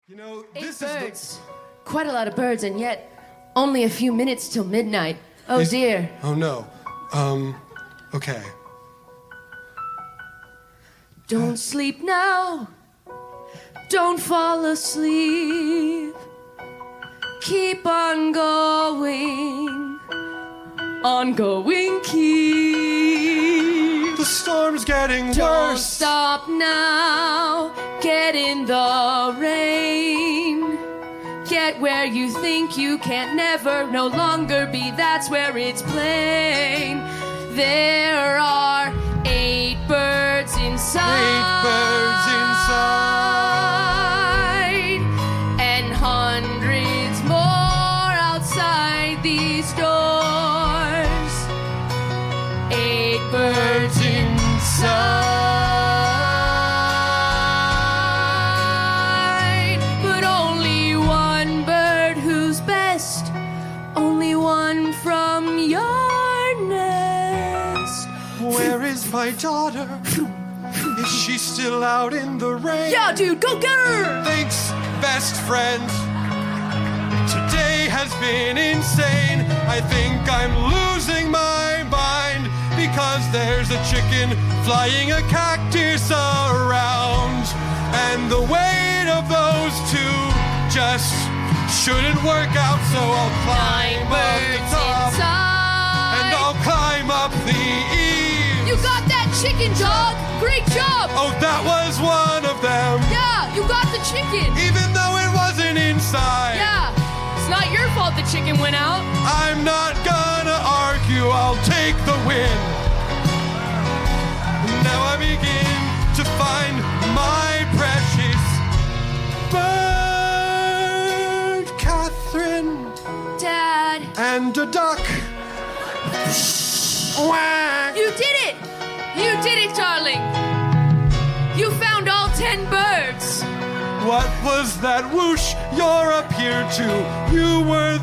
You know, Eight this birds. Quite a lot of birds, and yet only a few minutes till midnight. Oh dear. Oh no. Okay. Don't sleep now. Don't fall asleep. Keep on going. Ongoing keep. The storm's getting Don't worse. stop now. Get in the rain. Get where you think you can't never no longer be. That's where it's plain. There are 8 birds inside. 8 birds inside. And hundreds more outside these doors. 8 birds inside. But only one bird who's best. Only one from your nest. Where is my daughter? Is she still out in the rain? Yeah, dude, go get her! Thanks, best friend. Today has been insane. I think I'm losing my mind because there's a chicken flying a cactus around. And the weight of those two just shouldn't work out, so I'll climb 9 up the birds top inside. and I'll climb up the eaves. You got that chicken, dog! Great job! Oh, that was one of them. Yeah, you got the chicken! Even though it wasn't inside. Yeah, it's not your fault the chicken went out. I'm not gonna argue, I'll take the win. Now I begin to find my precious bird, Catherine, Dad, and a duck. Quack. you did it! You did it, darling! You found all 10 birds! What was that whoosh you're up here to? You were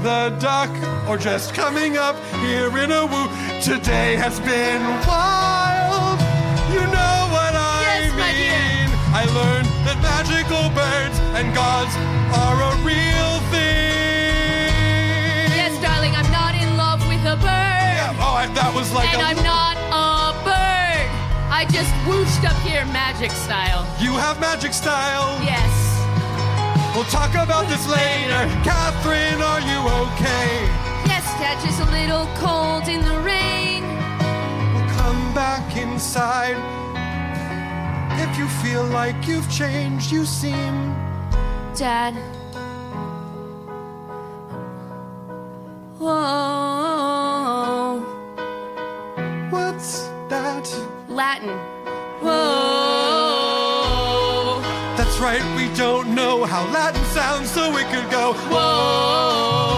the duck, or just coming up here in a woo. Today has been wild. You know what I Yes, mean. my dear. I learned that magical birds and gods are a real thing. Yes, darling, I'm not in love with a bird. Yeah, that was like And I'm not a bird. I just whooshed up here magic style. You have magic style. Yes. We'll talk about this later. Catherine, are you okay? Yes, Dad, just a little cold in the rain. We'll come back inside. If you feel like you've changed, you seem. Dad. Whoa. What's that? Latin. Whoa. That's right, we don't know how Latin sounds, so we could go. Whoa.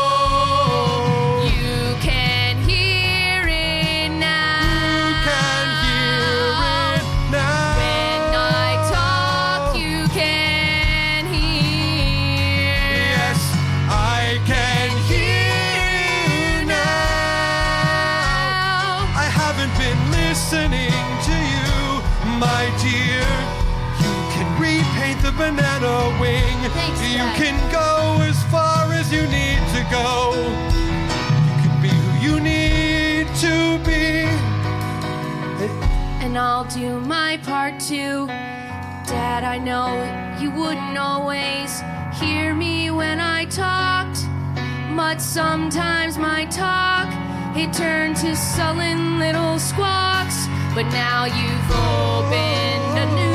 Whoa. You can hear it now. You can hear it now. When I talk, you can hear. Yes, I can hear now. I haven't been listening to you, my dear. You can repaint the banana wing. Thanks, You Dad. can go as far as you need to go. You can be who you need to be. And I'll do my part too. Dad, I know you wouldn't always hear me when I talked, but sometimes my talk, it turned to sullen little squawks. But now you've opened a new